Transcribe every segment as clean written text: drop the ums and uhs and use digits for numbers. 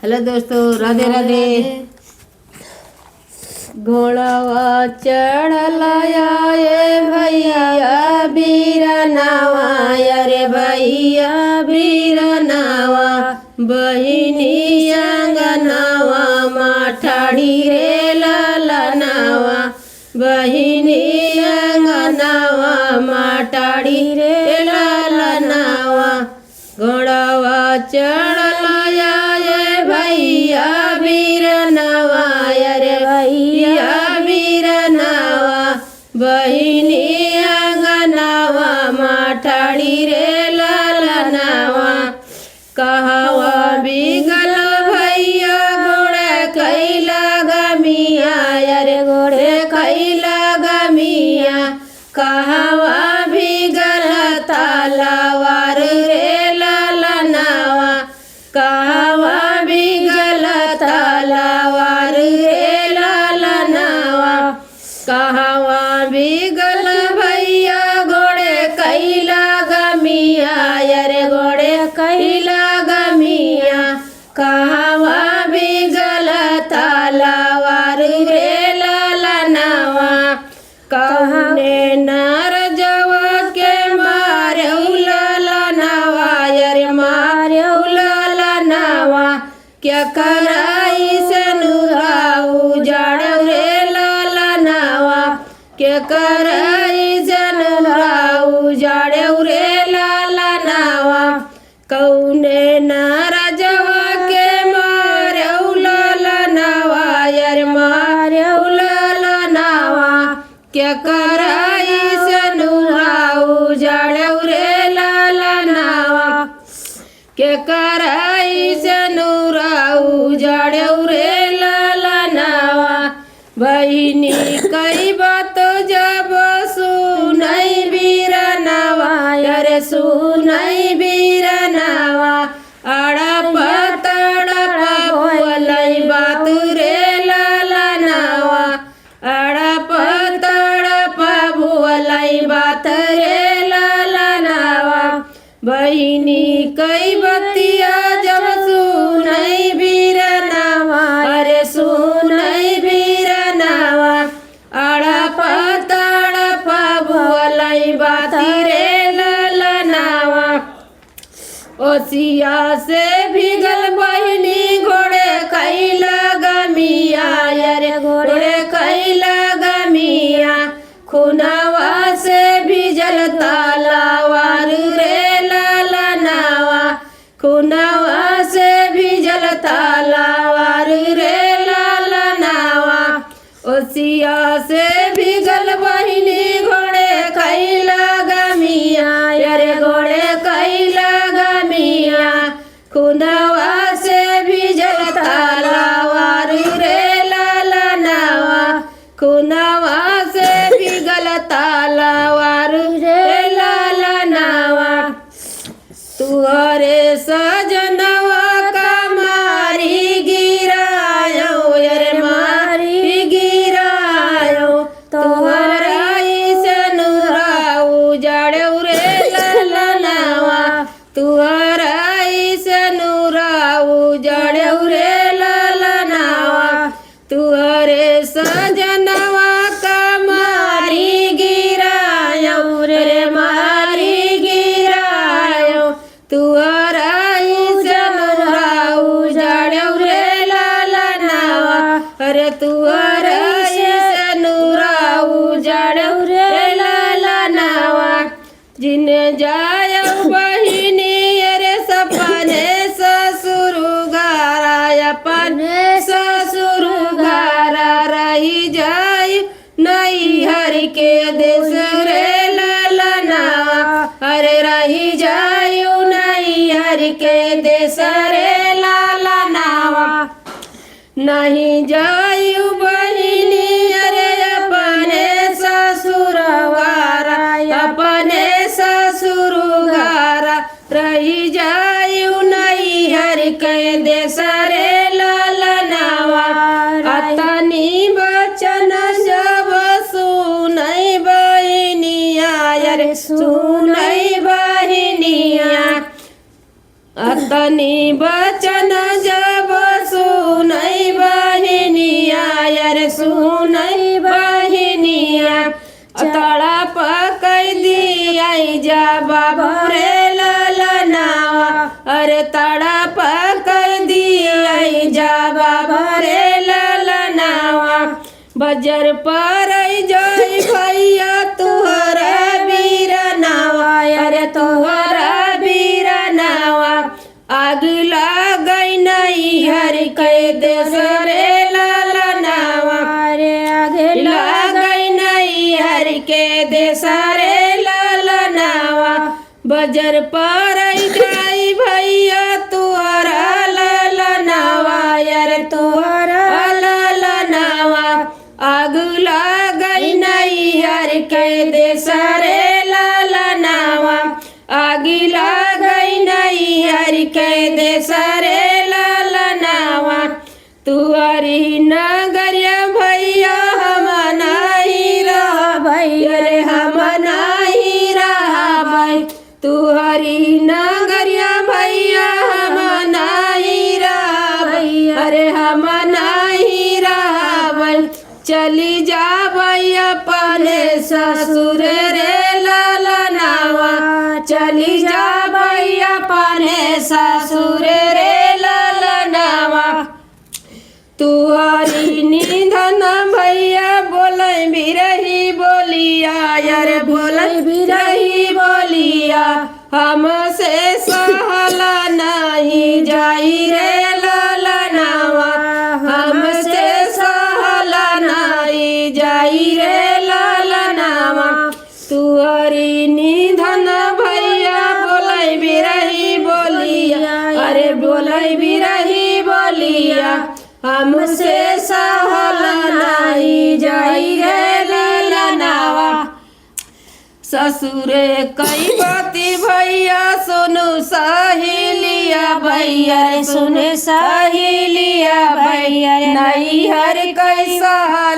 Hello दोस्तों, राधे राधे। घोड़वा चढ़लाया ये भैया बीरनावा, अरे भैया बीरनावा, बहिनी अंगनावा माठाड़ी रे ललनावा, बहिनी अंगनावा माठाड़ी रे ललनावा। घोड़वा चढ़लाया ये भैया बीरनावा, अरे भैया बीरनावा, बहिनी अंगनावा माठाड़ी रे ललनावा। कहवा बिगल भैया घोड़े कैला गमिया, अरे घोड़े कैला गमिया, कहवा बिगल तलवार रे ललनावा, कहवा बिगल तलवार रे ललनावा। कहवा बिगल भैया घोड़े कैला गमिया, अरे घोड़े कैला गमिया, कहवा बिगल तलवार रे ललनावा। कहने नर जवा के मारे ललनावा, अरे मारे ललनावा, क्या कराई से नुराऊ जाड़व रे ललनावा, क्या कराई से नुराऊ जाड़व रे ललनावा। कौने नारा जवा के मारे ललनावा, अरे मारे ललनावा, क्या कराई से नुराऊ जाड़व रे ललनावा, क्या कराई से नुराऊ जाड़व रे ललनावा। बहिनी कई बात जब सुनई बीरनावा, अरे सुनई बीरनावा, आड़ा पतड़ा बोलई बात रे ललनावा, आड़ा पतड़ा बोलई बात रे ललनावा। बहिनी कई बतिया जब सुनई बीरनावा, अरे सुनई बीरनावा, आड़ा पतड़ा बोलई बात रे ललनावा। ओसिया से भिगल बहिनी घोड़े कैला गमिया, अरे घोड़े कैला गमिया, खुनावा से भिजल तलवार रे ललनावा, खुनावा से भिजल तलवार रे ललनावा। ओसिया से भिगल बहिनी घोड़े कैला गमिया, अरे घोड़े कैला गमिया, खुनावा से भिजल तलवार रे ललनावा, खुनावा से भिगल तलवार रे ललनावा। तुहरे सजनवा का मारी गिरायो, अरे मारी गिरायो, तुहरा से नुराऊ जाड़व रे ललनावा, तुहरा से नुराऊ जाड़व रे ललनावा। तुहरे सजनवा का मारी गिरायो, रे मारी गिरायो, तुहरा से नुराऊ जाड़व रे ललनावा, अरे तुहरा से नुराऊ जाड़व रे ललनावा। जिने जायो बहिनी अरे सपने ससुर गारा, अपने ससुर गारा रही जाय नहीं हरि के देश रे ललनावा, अरे रही जाय नहीं हरि के देश रे ललनावा। नहीं जायु बहिनी अरे अपने ससुर गारा, अपने ससुर गारा रही जायु नहीं हरि के देश रे ललनावा। अतनी बचन जब सुनई बहिनिया, अरे सुनई बहिनिया, अतनी बचन जब जा बाबू रे ललनावा अरे तड़प कर दिया जा बाबू रे ललनावा बजर पर जाई भैया तुहरा बीरनावा अरे तुहरा बीरनावा आग लागई नहीं हर के देश रे ललनावा रे आग लागई नहीं हर के देश रे ललनावा बजर पर जाई भैया तुहरा ललनावा अरे तुहरा ललनावा आग लागई नहीं हर के देश रे ललनावा आग लागई नहीं हर के देश रे ललनावा तुहरी नगरिया भैया हम नहीं रह भैया रे हम नहीं रह भाई तुहरी नगरिया भैया हम नहीं रह भैया अरे हम नहीं रह भाई चली जा भैया अपने ससुर रे ललनावा चली जा भैया अपने ससुर रे ललनावा तुहरी निधन भैया बोले बिरही बोलिया यार बोले बिरही बोलिया हमसे सहला नहीं जाई रे ललनावा हमसे सहला नहीं जाई रे ललनावा तुहरी निधन भैया बोले बिरही बोलिया अरे बोले बिरही बोलिया हमसे सहला नहीं जाई रे ललनावा ससुरे कई बाती भैया सुनु सहेलिया भैया सुने सहेलिया भैया नहीं हर कैसा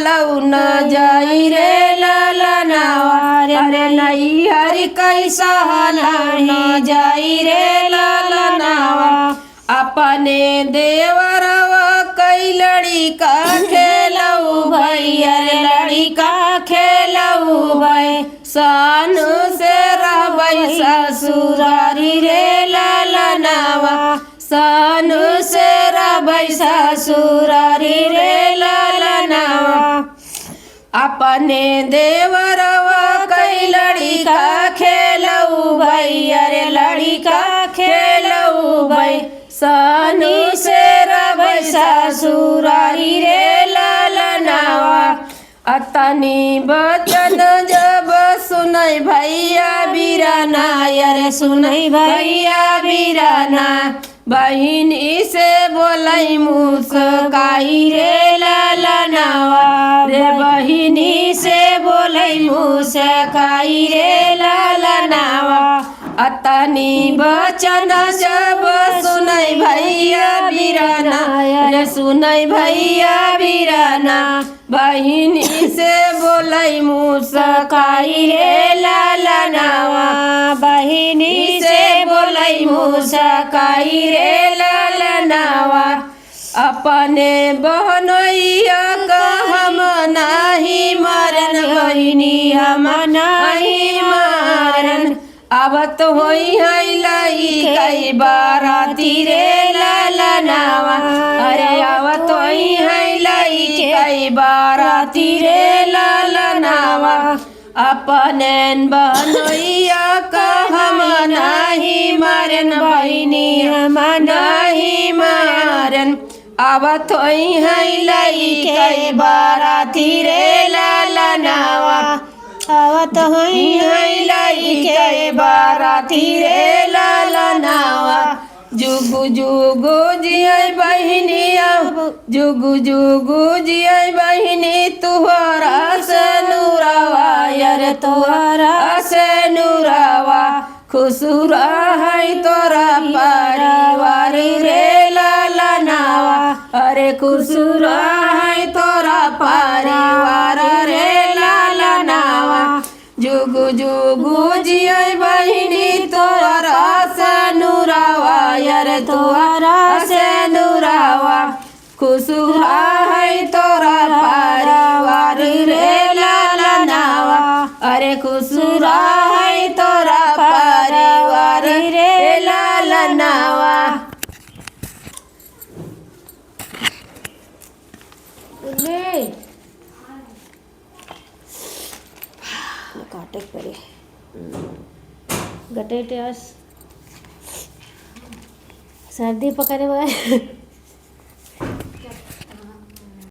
लऊ न जाई रे ललनावा अरे नहीं हर कैसा लऊ न जाई रे ललनावा अपने देवरवा कई लड़ी का खेलऊ भैया लड़ी का खेलऊ भाई सानु से रहबै ससुरारी रे ललनावा सानु से रहबै ससुरारी रे ललनावा अपने देवरवा कई लड़ी का खेलऊ भैया रे लड़ी का खेलऊ भाई सानु से रहबै ससुरारी रे ललनावा अतनी बचन जब सुनई भैया बीराना यार सुनई भैया बीराना बहिनी से बोलई मुस्काई रे ललनावा रे बहिनी से बोलई मुस्काई रे ललनावा अतनी बचन जब सुनई भैया बीराना रे सुनई भैया बीराना बहिनी से बोलई मुस्काई रे ललनावा बहिनी से बोलई मुस्काई रे ललनावा अपने बहनोइया का हम नहीं मरन बहिनी हम नहीं मरन आवत होई है लाई कई बाराती रे ललनावा अरे आवत होई है लाई कई बाराती रे ललनावा अपने बहनोइया का हम नहीं मरन बहिनी हम नहीं मरन आवत होई है लाई कई बाराती रे ललनावा आवत होई है लाई के बाराती रे ललनावा जुगु जुगु जियै बहिनिया जुगु जुगु जियै बहिनी तुहरा से नूरावा यार तुहरा से नूरावा खुशुरा है तोरा परिवार रे ललनावा अरे खुशुरा है तोरा परिवार रे ललनावा जुगु जुगु जियै बहिनी तोरा से नूरावा यार तोरा से नूरावा खुशुरा है तोरा परिवार रे ललनावा अरे खुशुरा है तोरा ले काटे पड़े गटेटे सर्दी पकड़े हुए